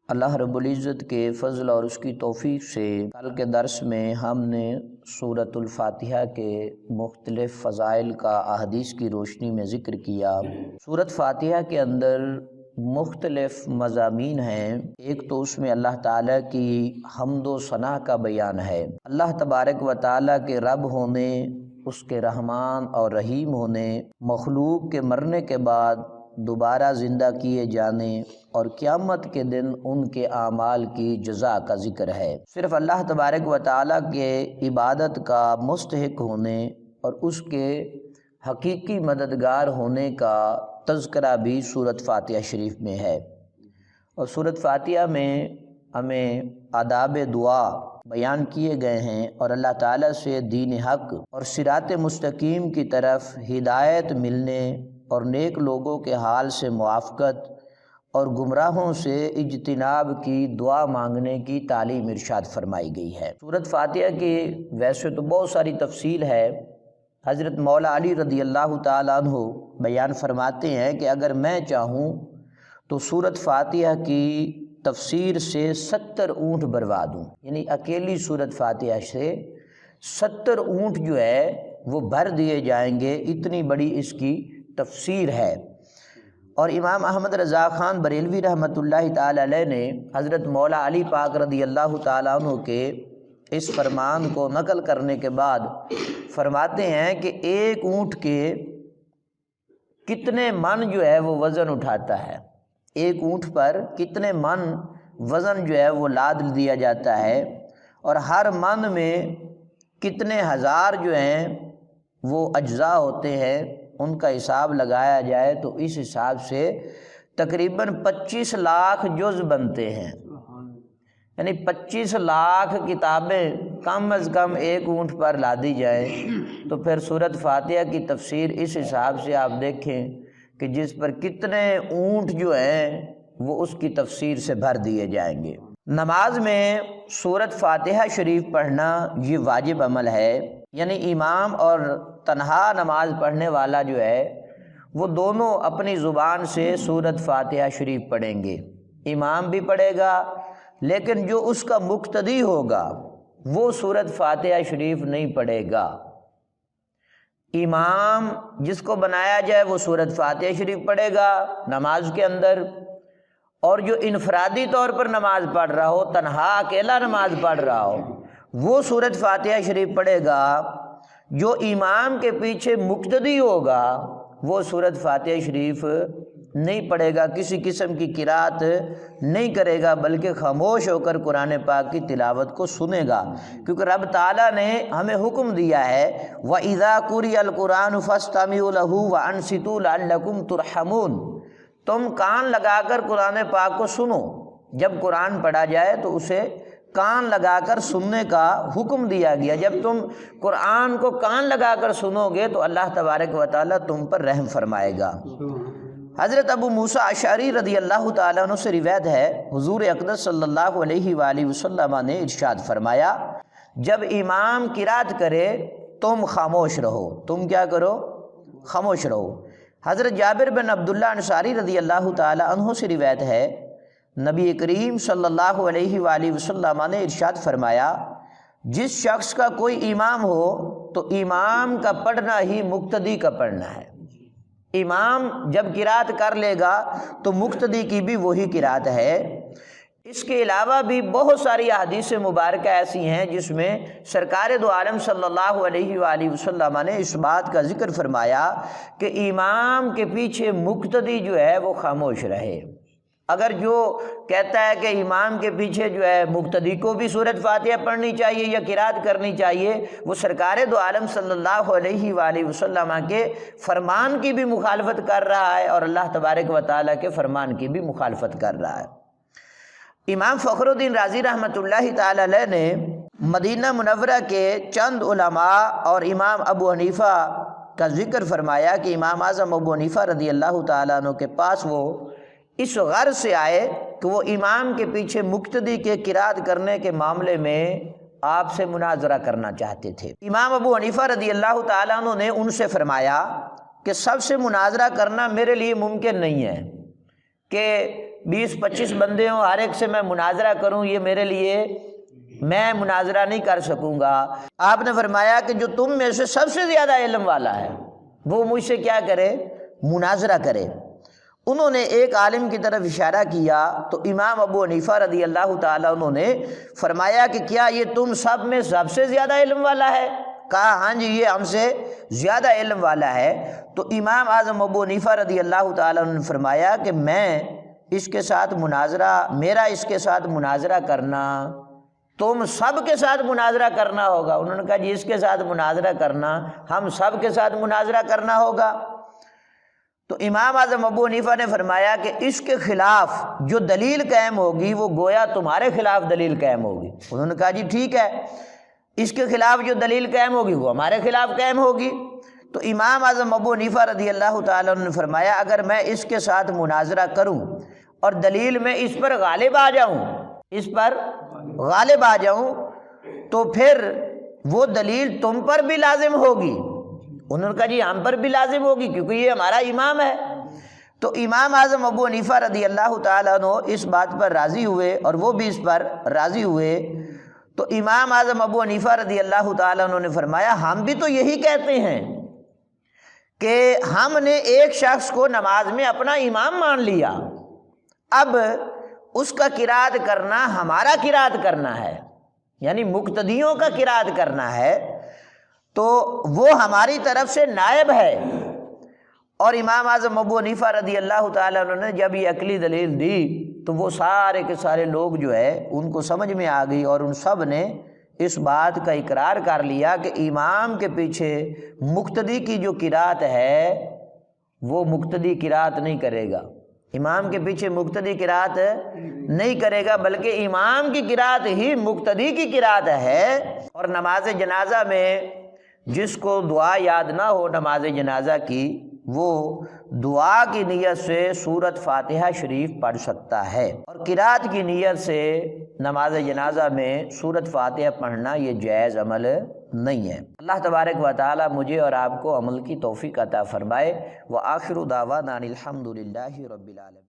اللہ رب العزت کے فضل اور اس کی توفیق سے کل کے درس میں ہم نے سورۃ الفاتحہ کے مختلف فضائل کا احادیث کی روشنی میں ذکر کیا۔ سورۃ فاتحہ کے اندر مختلف مضامین ہیں۔ ایک تو اس میں اللہ تعالیٰ کی حمد و ثنا کا بیان ہے، اللہ تبارک و تعالیٰ کے رب ہونے، اس کے رحمان اور رحیم ہونے، مخلوق کے مرنے کے بعد دوبارہ زندہ کیے جانے اور قیامت کے دن ان کے اعمال کی جزا کا ذکر ہے۔ صرف اللہ تبارک و تعالیٰ کے عبادت کا مستحق ہونے اور اس کے حقیقی مددگار ہونے کا تذکرہ بھی سورۃ فاتحہ شریف میں ہے، اور سورۃ فاتحہ میں ہمیں آداب دعا بیان کیے گئے ہیں اور اللہ تعالیٰ سے دین حق اور صراط مستقیم کی طرف ہدایت ملنے اور نیک لوگوں کے حال سے موافقت اور گمراہوں سے اجتناب کی دعا مانگنے کی تعلیم ارشاد فرمائی گئی ہے۔ سورۃ فاتحہ کی ویسے تو بہت ساری تفصیل ہے۔ حضرت مولا علی رضی اللہ تعالیٰ عنہ بیان فرماتے ہیں کہ اگر میں چاہوں تو سورۃ فاتحہ کی تفسیر سے 70 اونٹ بھروا دوں، یعنی اکیلی سورۃ فاتحہ سے 70 اونٹ جو ہے وہ بھر دیے جائیں گے، اتنی بڑی اس کی تفسیر ہے۔ اور امام احمد رضا خان بریلوی رحمۃ اللہ تعالی علیہ نے حضرت مولا علی پاک رضی اللہ تعالیٰ عنہ کے اس فرمان کو نقل کرنے کے بعد فرماتے ہیں کہ ایک اونٹ کے کتنے من جو ہے وہ وزن اٹھاتا ہے، ایک اونٹ پر کتنے من وزن جو ہے وہ لاد دیا جاتا ہے، اور ہر من میں کتنے ہزار جو ہیں وہ اجزاء ہوتے ہیں، ان کا حساب لگایا جائے تو اس حساب سے تقریباً 25 لاکھ جز بنتے ہیں، یعنی 25 لاکھ کتابیں کم از کم ایک اونٹ پر لادی جائیں تو پھر سورۃ فاتحہ کی تفسیر اس حساب سے آپ دیکھیں کہ جس پر کتنے اونٹ جو ہیں وہ اس کی تفسیر سے بھر دیے جائیں گے۔ نماز میں سورۃ فاتحہ شریف پڑھنا یہ واجب عمل ہے، یعنی امام اور تنہا نماز پڑھنے والا جو ہے وہ دونوں اپنی زبان سے سورۃ فاتحہ شریف پڑھیں گے۔ امام بھی پڑھے گا لیکن جو اس کا مقتدی ہوگا وہ سورۃ فاتحہ شریف نہیں پڑھے گا۔ امام جس کو بنایا جائے وہ سورۃ فاتحہ شریف پڑھے گا نماز کے اندر، اور جو انفرادی طور پر نماز پڑھ رہا ہو، تنہا اکیلا نماز پڑھ رہا ہو، وہ سورۃ فاتحہ شریف پڑھے گا۔ جو امام کے پیچھے مقتدی ہوگا وہ سورۃ فاتحہ شریف نہیں پڑھے گا، کسی قسم کی قرات نہیں کرے گا، بلکہ خاموش ہو کر قرآن پاک کی تلاوت کو سنے گا، کیونکہ رب تعالیٰ نے ہمیں حکم دیا ہے وَإِذَا قُرِئَ الْقُرْآنُ فَاسْتَمِعُوا لَهُ وَأَنصِتُوا لَعَلَّكُمْ تُرْحَمُونَ۔ تم کان لگا کر قرآن پاک کو سنو، جب قرآن پڑھا جائے تو اسے کان لگا کر سننے کا حکم دیا گیا۔ جب تم قرآن کو کان لگا کر سنو گے تو اللہ تبارک و تعالیٰ تم پر رحم فرمائے گا۔ حضرت ابو موسیٰ اشعری رضی اللہ تعالیٰ عنہ سے روایت ہے، حضور اقدس صلی اللہ علیہ وآلہ وسلم نے ارشاد فرمایا جب امام قرات کرے تم خاموش رہو، تم کیا کرو؟ خاموش رہو۔ حضرت جابر بن عبداللہ انصاری رضی اللہ تعالیٰ عنہ سے روایت ہے، نبی کریم صلی اللہ علیہ وآلہ وسلم نے ارشاد فرمایا جس شخص کا کوئی امام ہو تو امام کا پڑھنا ہی مقتدی کا پڑھنا ہے۔ امام جب قرات کر لے گا تو مقتدی کی بھی وہی قرات ہے۔ اس کے علاوہ بھی بہت ساری احادیث مبارکہ ایسی ہیں جس میں سرکار دو عالم صلی اللہ علیہ وآلہ وسلم نے اس بات کا ذکر فرمایا کہ امام کے پیچھے مقتدی جو ہے وہ خاموش رہے۔ اگر جو کہتا ہے کہ امام کے پیچھے جو ہے مقتدی کو بھی سورۃ فاتحہ پڑھنی چاہیے یا قرات کرنی چاہیے، وہ سرکار دو عالم صلی اللہ علیہ وآلہ وسلم کے فرمان کی بھی مخالفت کر رہا ہے اور اللہ تبارک و تعالیٰ کے فرمان کی بھی مخالفت کر رہا ہے۔ امام فخر الدین رازی رحمۃ اللہ تعالی علیہ نے مدینہ منورہ کے چند علماء اور امام ابو حنیفہ کا ذکر فرمایا کہ امام اعظم ابو حنیفہ رضی اللہ تعالیٰ عنہ کے پاس وہ اس غرض سے آئے کہ وہ امام کے پیچھے مقتدی کے قرات کرنے کے معاملے میں آپ سے مناظرہ کرنا چاہتے تھے۔ امام ابو حنیفہ رضی اللہ تعالیٰ عنہ نے ان سے فرمایا کہ سب سے مناظرہ کرنا میرے لیے ممکن نہیں ہے کہ 20-25 بندے ہوں، ہر ایک سے میں مناظرہ کروں، یہ میرے لیے میں مناظرہ نہیں کر سکوں گا۔ آپ نے فرمایا کہ جو تم میں سے سب سے زیادہ علم والا ہے وہ مجھ سے کیا کرے؟ مناظرہ کرے۔ انہوں نے ایک عالم کی طرف اشارہ کیا تو امام ابو حنیفہ رضی اللہ تعالیٰ انہوں نے فرمایا کہ کیا یہ تم سب میں سب سے زیادہ علم والا ہے؟ کہا ہاں جی یہ ہم سے زیادہ علم والا ہے۔ تو امام اعظم ابو حنیفہ رضی اللہ تعالیٰ نے فرمایا کہ میں اس کے ساتھ مناظرہ، میرا اس کے ساتھ مناظرہ کرنا، تم سب کے ساتھ مناظرہ کرنا ہوگا۔ انہوں نے کہا جی اس کے ساتھ مناظرہ کرنا، ہم سب کے ساتھ مناظرہ کرنا ہوگا۔ تو امام اعظم ابو حنیفہ نے فرمایا کہ اس کے خلاف جو دلیل قائم ہوگی وہ گویا تمہارے خلاف دلیل قائم ہوگی۔ انہوں نے کہا جی ٹھیک ہے، اس کے خلاف جو دلیل قائم ہوگی وہ ہمارے خلاف قائم ہوگی۔ تو امام اعظم ابو حنیفہ رضی اللہ تعالیٰ عنہ نے فرمایا اگر میں اس کے ساتھ مناظرہ کروں اور دلیل میں اس پر غالب آ جاؤں، اس پر غالب آ جاؤں تو پھر وہ دلیل تم پر بھی لازم ہوگی۔ انہوں نے کہا جی ہم پر بھی لازم ہوگی کیونکہ یہ ہمارا امام ہے۔ تو امام اعظم ابو حنیفہ رضی اللہ تعالیٰ عنہ اس بات پر راضی ہوئے اور وہ بھی اس پر راضی ہوئے۔ تو امام اعظم ابو حنیفہ رضی اللہ تعالیٰ عنہ نے فرمایا ہم بھی تو یہی کہتے ہیں کہ ہم نے ایک شخص کو نماز میں اپنا امام مان لیا، اب اس کا قرات کرنا ہمارا قرات کرنا ہے، یعنی مقتدیوں کا قرات کرنا ہے، تو وہ ہماری طرف سے نائب ہے۔ اور امام اعظم ابو حنیفہ رضی اللہ تعالیٰ عنہ نے جب یہ عقلی دلیل دی تو وہ سارے کے سارے لوگ جو ہے ان کو سمجھ میں آ گئی اور ان سب نے اس بات کا اقرار کر لیا کہ امام کے پیچھے مقتدی کی جو قرات ہے وہ مقتدی قرات نہیں کرے گا، امام کے پیچھے مقتدی قرات نہیں کرے گا بلکہ امام کی قرات ہی مقتدی کی قرات ہے۔ اور نماز جنازہ میں جس کو دعا یاد نہ ہو نماز جنازہ کی، وہ دعا کی نیت سے سورۃ فاتحہ شریف پڑھ سکتا ہے، اور قرات کی نیت سے نماز جنازہ میں سورۃ فاتحہ پڑھنا یہ جائز عمل نہیں ہے۔ اللہ تبارک و تعالی مجھے اور آپ کو عمل کی توفیق عطا فرمائے۔ وآخر دعوانا الحمد للہ رب العالمین۔